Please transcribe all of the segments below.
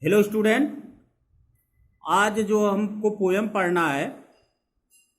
Hello student. आज जो हमको पोयम पढ़ना है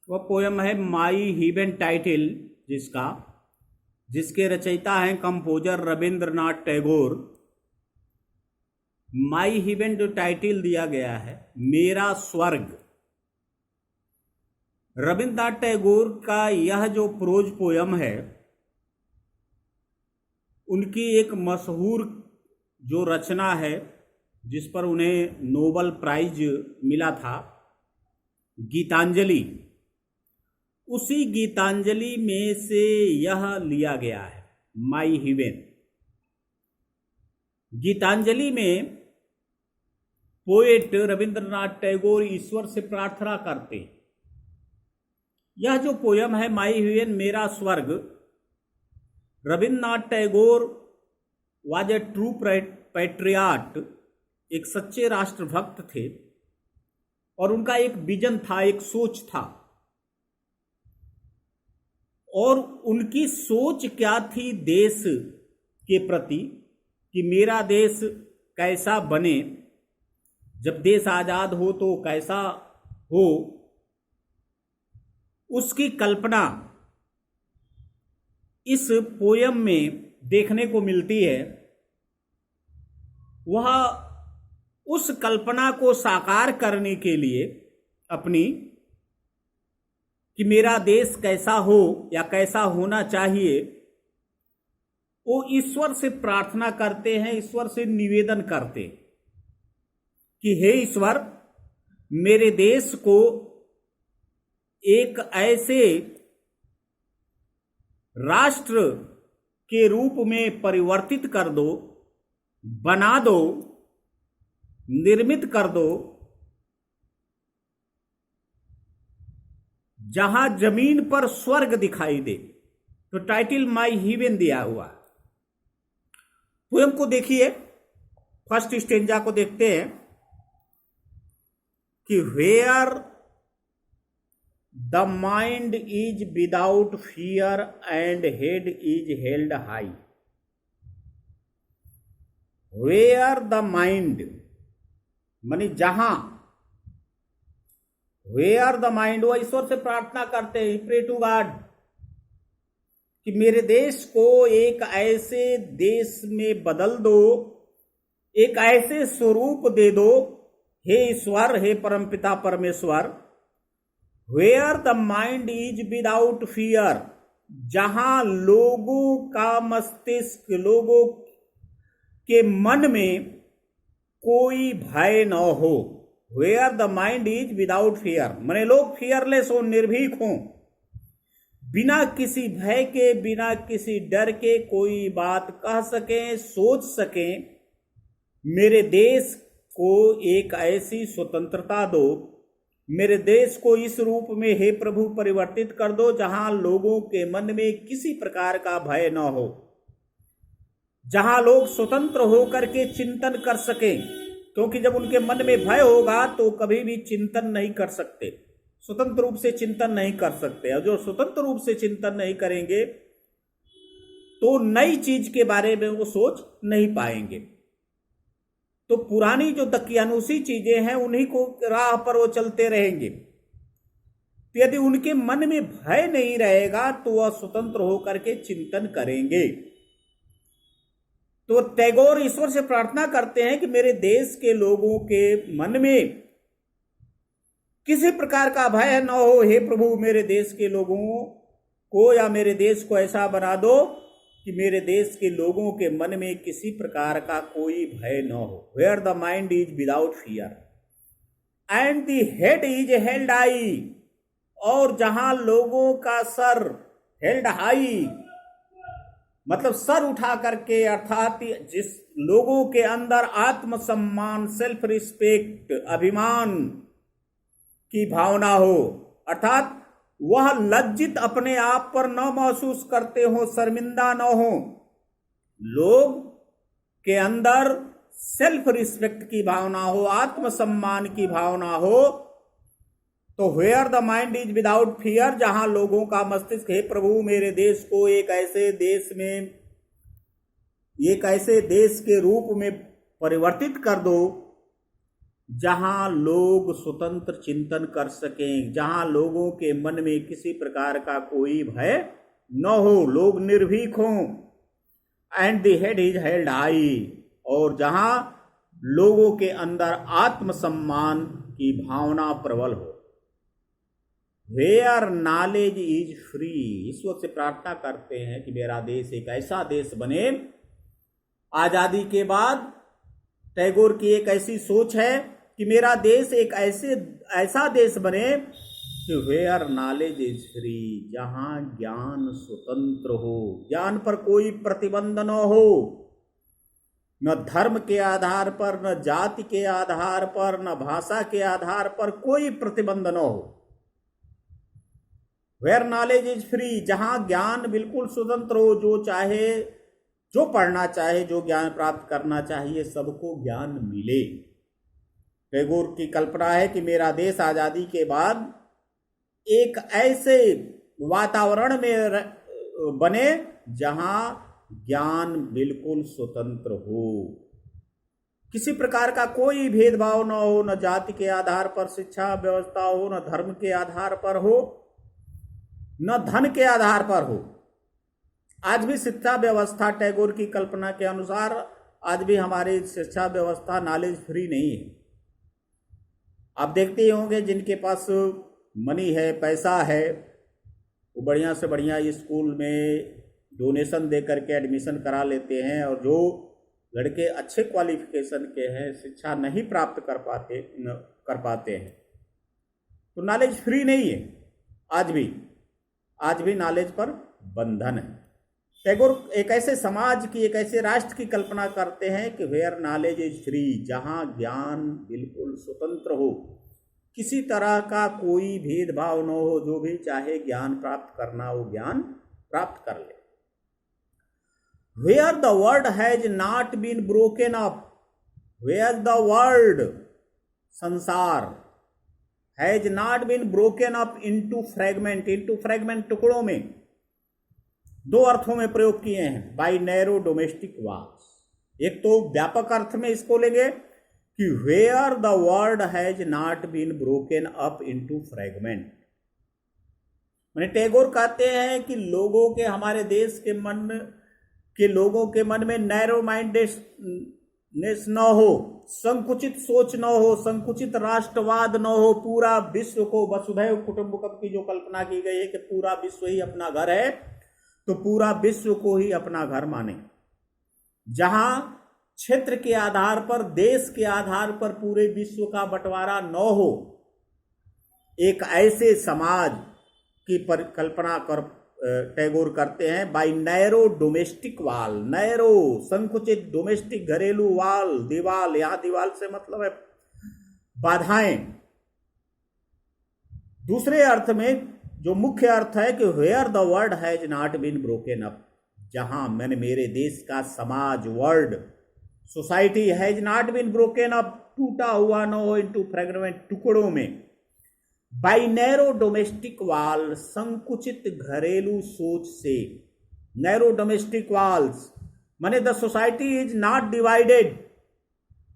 वह पोयम है माई हीवन टाइटिल, जिसके रचयिता हैं कंपोजर रविंद्रनाथ टैगोर। माई हीवन जो टाइटिल दिया गया है मेरा स्वर्ग। रविंद्रनाथ टैगोर का यह जो प्रोज पोयम है उनकी एक मशहूर जो रचना है जिस पर उन्हें नोबेल प्राइज मिला था, गीतांजलि। उसी गीतांजलि में से यह लिया गया है माई हीवन। गीतांजलि में पोएट रविंद्रनाथ टैगोर ईश्वर से प्रार्थना करते। यह जो पोयम है माई हीवन मेरा स्वर्ग, Rabindranath Tagore was a true patriot, एक सच्चे राष्ट्रभक्त थे और उनका एक विजन था, एक सोच था। और उनकी सोच क्या थी देश के प्रति कि मेरा देश कैसा बने, जब देश आजाद हो तो कैसा हो, उसकी कल्पना इस पोयम में देखने को मिलती है। वह उस कल्पना को साकार करने के लिए अपनी कि मेरा देश कैसा हो या कैसा होना चाहिए, वो ईश्वर से प्रार्थना करते हैं, ईश्वर से निवेदन करते कि हे ईश्वर, मेरे देश को एक ऐसे राष्ट्र के रूप में परिवर्तित कर दो, बना दो, निर्मित कर दो, जहां जमीन पर स्वर्ग दिखाई दे। तो टाइटिल माई हीवन दिया हुआ। पोयम को देखिए, फर्स्ट स्टेंजा को देखते हैं कि where the mind is without fear and head is held high. Where the mind मानी जहां, वेयर द माइंड, वो ईश्वर से प्रार्थना करते हैं, प्रे टू गॉड कि मेरे देश को एक ऐसे देश में बदल दो, एक ऐसे स्वरूप दे दो, हे ईश्वर, हे परमपिता परमेश्वर। Where the mind is without fear, जहां लोगों का मस्तिष्क, लोगों के मन में कोई भय न हो। Where the mind is without fear माने लोग फियरलेस हो, निर्भीक हो, बिना किसी भय के, बिना किसी डर के कोई बात कह सकें, सोच सकें। मेरे देश को एक ऐसी स्वतंत्रता दो, मेरे देश को इस रूप में हे प्रभु परिवर्तित कर दो जहां लोगों के मन में किसी प्रकार का भय न हो, जहां लोग स्वतंत्र होकर के चिंतन कर सकें। क्योंकि जब उनके मन में भय होगा तो कभी भी चिंतन नहीं कर सकते, स्वतंत्र रूप से चिंतन नहीं कर सकते। और जो स्वतंत्र रूप से चिंतन नहीं करेंगे तो नई चीज के बारे में वो सोच नहीं पाएंगे। तो पुरानी जो दकियानुसी चीजें हैं उन्हीं को राह पर वो चलते रहेंगे। तो यदि उनके मन में भय नहीं रहेगा तो वह स्वतंत्र होकर के चिंतन करेंगे। तो टैगोर ईश्वर से प्रार्थना करते हैं कि मेरे देश के लोगों के मन में किसी प्रकार का भय न हो। हे प्रभु, मेरे देश के लोगों को या मेरे देश को ऐसा बना दो कि मेरे देश के लोगों के मन में किसी प्रकार का कोई भय न हो। Where the mind is without fear and the head is held high, और जहां लोगों का सर हेल्ड हाई मतलब सर उठा करके, अर्थात जिस लोगों के अंदर आत्मसम्मान, सेल्फ रिस्पेक्ट, अभिमान की भावना हो, अर्थात वह लज्जित अपने आप पर न महसूस करते हो, शर्मिंदा न हो, लोग के अंदर सेल्फ रिस्पेक्ट की भावना हो, आत्मसम्मान की भावना हो। तो where the mind is without fear, जहां लोगों का मस्तिष्क, हे प्रभु, मेरे देश को एक ऐसे देश में, एक ऐसे देश के रूप में परिवर्तित कर दो जहां लोग स्वतंत्र चिंतन कर सकें, जहां लोगों के मन में किसी प्रकार का कोई भय न हो, लोग निर्भीक हों, and the head is held high, और जहां लोगों के अंदर आत्मसम्मान की भावना प्रबल हो। वेयर नॉलेज इज फ्री, ईश्वर से प्रार्थना करते हैं कि मेरा देश एक ऐसा देश बने। आजादी के बाद टैगोर की एक ऐसी सोच है कि मेरा देश एक ऐसा देश बने कि वेयर नॉलेज इज फ्री, जहां ज्ञान स्वतंत्र हो, ज्ञान पर कोई प्रतिबंध न हो, न धर्म के आधार पर, न जाति के आधार पर, न भाषा के आधार पर कोई प्रतिबंध न हो। वेयर नॉलेज इज फ्री, जहां ज्ञान बिल्कुल स्वतंत्र हो, जो चाहे, जो पढ़ना चाहे, जो ज्ञान प्राप्त करना चाहिए, सबको ज्ञान मिले। टैगोर की कल्पना है कि मेरा देश आजादी के बाद एक ऐसे वातावरण में बने जहां ज्ञान बिल्कुल स्वतंत्र हो, किसी प्रकार का कोई भेदभाव न हो, न जाति के आधार पर शिक्षा व्यवस्था हो, न धर्म के आधार पर हो, न धन के आधार पर हो। आज भी शिक्षा व्यवस्था टैगोर की कल्पना के अनुसार आज भी हमारी शिक्षा व्यवस्था नॉलेज फ्री नहीं है। आप देखते ही होंगे जिनके पास मनी है, पैसा है, वो बढ़िया से बढ़िया स्कूल में डोनेशन दे करके एडमिशन करा लेते हैं, और जो लड़के अच्छे क्वालिफिकेशन के हैं, शिक्षा नहीं प्राप्त कर पाते हैं, तो नॉलेज फ्री नहीं है। आज भी नॉलेज पर बंधन है। टैगोर एक ऐसे समाज की, एक ऐसे राष्ट्र की कल्पना करते हैं कि वेयर नॉलेज इज फ्री, जहां ज्ञान बिल्कुल स्वतंत्र हो, किसी तरह का कोई भेदभाव न हो, जो भी चाहे ज्ञान प्राप्त करना हो ज्ञान प्राप्त कर ले। Where the world has not been broken up, where the world, संसार, has not been broken up into fragment, टुकड़ों में। दो अर्थों में प्रयोग किए हैं, बाय नैरो डोमेस्टिक वॉल्स। एक तो व्यापक अर्थ में इसको लेंगे कि where the world has not been broken up into fragment. मैंने टैगोर कहते हैं कि लोगों के, हमारे देश के मन के लोगों के मन में नैरो माइंडेडनेस न हो, संकुचित सोच न हो, संकुचित राष्ट्रवाद न हो। पूरा विश्व को वसुधैव कुटुंबकम की जो कल्पना की गई है कि पूरा विश्व ही अपना घर है, तो पूरा विश्व को ही अपना घर माने, जहां क्षेत्र के आधार पर, देश के आधार पर पूरे विश्व का बंटवारा न हो। एक ऐसे समाज की कल्पना कर टैगोर करते हैं बाय नैरो डोमेस्टिक वाल, नैरो संकुचित, डोमेस्टिक घरेलू वाल, दीवाल, यहां दीवाल से मतलब है बाधाएं। दूसरे अर्थ में जो मुख्य अर्थ है कि where the world has not been broken up, जहां मैंने मेरे देश का समाज, world, society has not been broken up, टूटा हुआ न हो इनटू फ्रैगमेंट, टुकड़ों में। बाय नैरो डोमेस्टिक वाल, संकुचित घरेलू सोच से। नैरो डोमेस्टिक वाल्स माने the society is not divided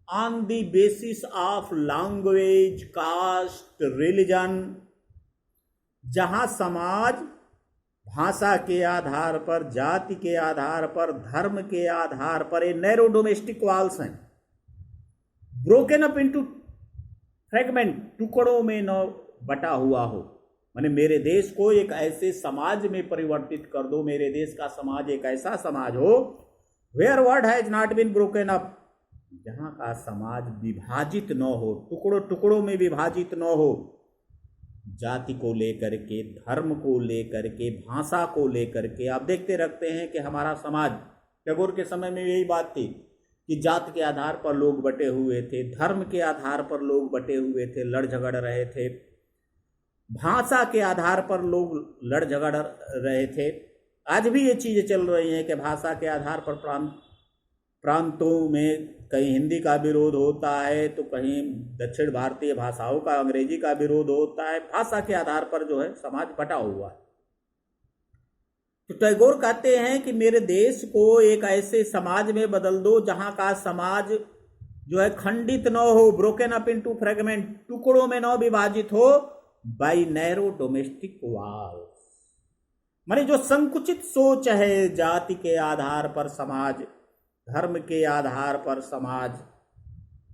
on the basis of language, caste, religion, जहां समाज भाषा के आधार पर, जाति के आधार पर, धर्म के आधार पर, ये नैरो डोमेस्टिक वॉल्स हैं। ब्रोकन अप इनटू फ्रैगमेंट, टुकड़ों में न बटा हुआ हो। माने मेरे देश को एक ऐसे समाज में परिवर्तित कर दो, मेरे देश का समाज एक ऐसा समाज हो where world has not been broken up, जहां का समाज विभाजित न हो, टुकड़ों टुकड़ों में विभाजित न हो, जाति को लेकर के, धर्म को लेकर के, भाषा को लेकर के। आप देखते रखते हैं कि हमारा समाज, टैगोर के समय में यही बात थी कि जाति के आधार पर लोग बटे हुए थे, धर्म के आधार पर लोग बटे हुए थे, लड़ झगड़ रहे थे, भाषा के आधार पर लोग लड़ झगड़ रहे थे। आज भी ये चीजें चल रही हैं कि भाषा के आधार पर प्रांतों में कहीं हिंदी का विरोध होता है, तो कहीं दक्षिण भारतीय भाषाओं का, अंग्रेजी का विरोध होता है। भाषा के आधार पर जो है समाज बटा हुआ है। तो टैगोर कहते हैं कि मेरे देश को एक ऐसे समाज में बदल दो जहां का समाज जो है खंडित न हो, ब्रोकन अप इनटू फ्रेगमेंट, टुकड़ों में न विभाजित हो, बाय नैरो डोमेस्टिक वॉल्स। माने जो संकुचित सोच है, जाति के आधार पर समाज, धर्म के आधार पर समाज,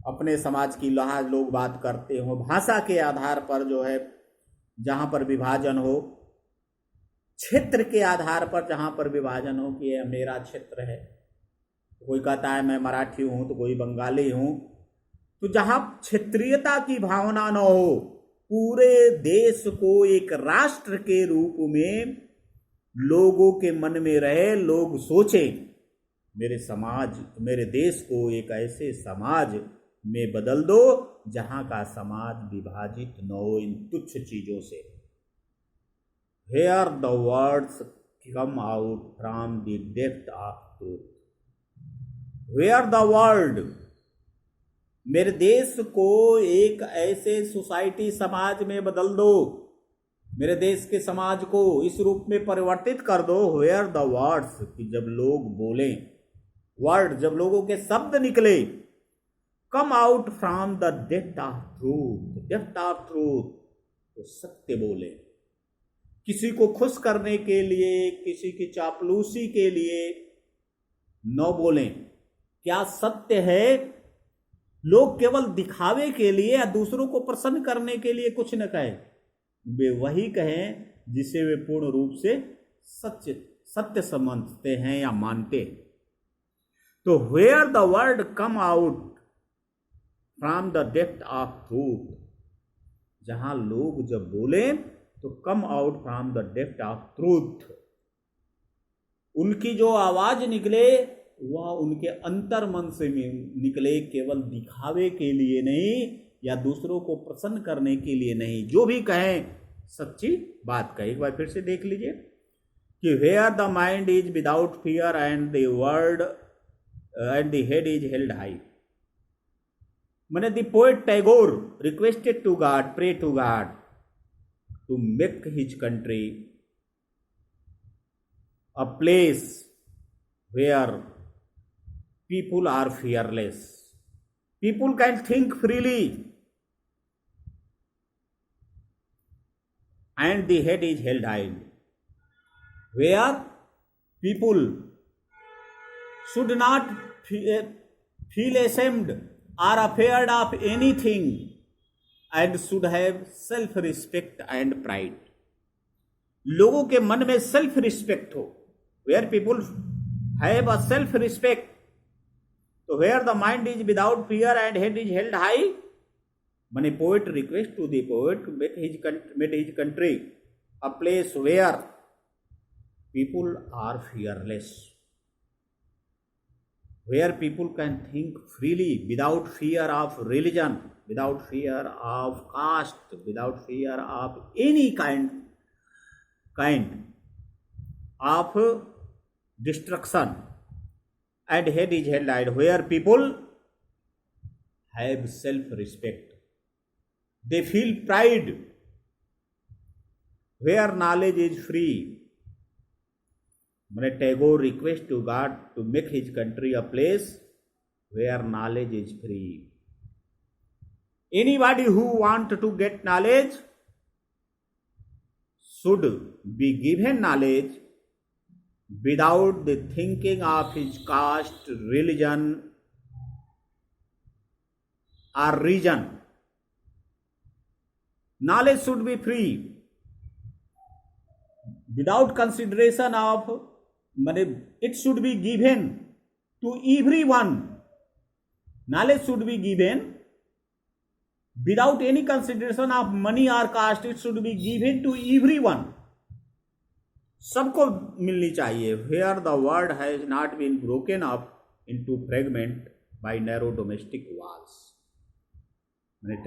अपने समाज की लोग बात करते हो, भाषा के आधार पर जो है जहां पर विभाजन हो, क्षेत्र के आधार पर जहां पर विभाजन हो कि यह मेरा क्षेत्र है, कोई कहता है मैं मराठी हूं तो कोई बंगाली हूं, तो जहां क्षेत्रीयता की भावना न हो, पूरे देश को एक राष्ट्र के रूप में लोगों के मन में रहे, लोग सोचें मेरे समाज, मेरे देश को एक ऐसे समाज में बदल दो जहां का समाज विभाजित न हो इन तुच्छ चीजों से। Here the words come out from the depth of truth. Where the world, मेरे देश को एक ऐसे सोसाइटी समाज में बदल दो, मेरे देश के समाज को इस रूप में परिवर्तित कर दो। Where the words, कि जब लोग बोलें, वर्ड जब लोगों के शब्द निकले, come out from the depth of truth, depth of truth, तो सत्य बोले, किसी को खुश करने के लिए, किसी की चापलूसी के लिए न बोलें। क्या सत्य है? लोग केवल दिखावे के लिए या दूसरों को प्रसन्न करने के लिए कुछ न कहें, वे वही कहें जिसे वे पूर्ण रूप से सत्य समझते हैं या मानते हैं। तो where the word come out from the depth of truth, जहां लोग जब बोले तो come out from the depth of truth, उनकी जो आवाज निकले वह उनके अंतर मन से निकले, केवल दिखावे के लिए नहीं या दूसरों को प्रसन्न करने के लिए नहीं, जो भी कहें सच्ची बात कहे। एक बार फिर से देख लीजिए कि where the mind is without fear and the word and the head is held high. मैंने the poet Tagore requested to God, pray to God to make his country a place where people are fearless, people can think freely, and the head is held high, where people should not feel ashamed or afraid of anything and should have self respect and pride. लोगों के मन में self respect हो, where people have a self respect, तो where the mind is without fear and head is held high, माने poet request to the poet made his country a place where people are fearless, where people can think freely without fear of religion, without fear of caste, without fear of any kind of destruction, and head is held high, where people have self-respect, they feel pride, where knowledge is free. Tagore request to God to make his country a place where knowledge is free. Anybody who want to get knowledge should be given knowledge without the thinking of his caste, religion or region. Knowledge should be free without consideration of, it should be given to everyone. Knowledge should be given without any consideration of money or caste. It should be given to everyone. सबको मिलनी चाहिए. Where the world has not been broken up into fragment by narrow domestic walls.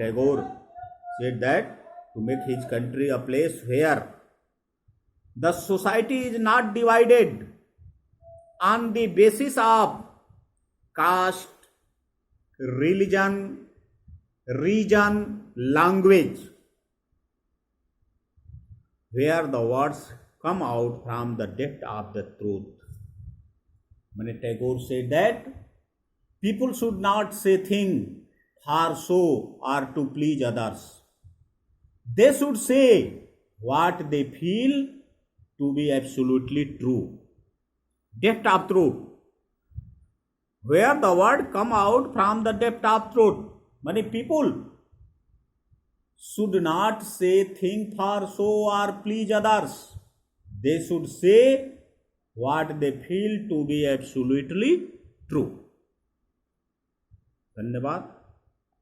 Tagore said that to make his country a place where the society is not divided on the basis of caste, religion, region, language, where the words come out from the depth of the truth. Tagore said that People should not say things for show or to please others. They should say what they feel to be absolutely true. Depth of truth. Where the word come out from the depth of truth. Many people should not say things for show or please others. They should say what they feel to be absolutely true. धन्यवाद.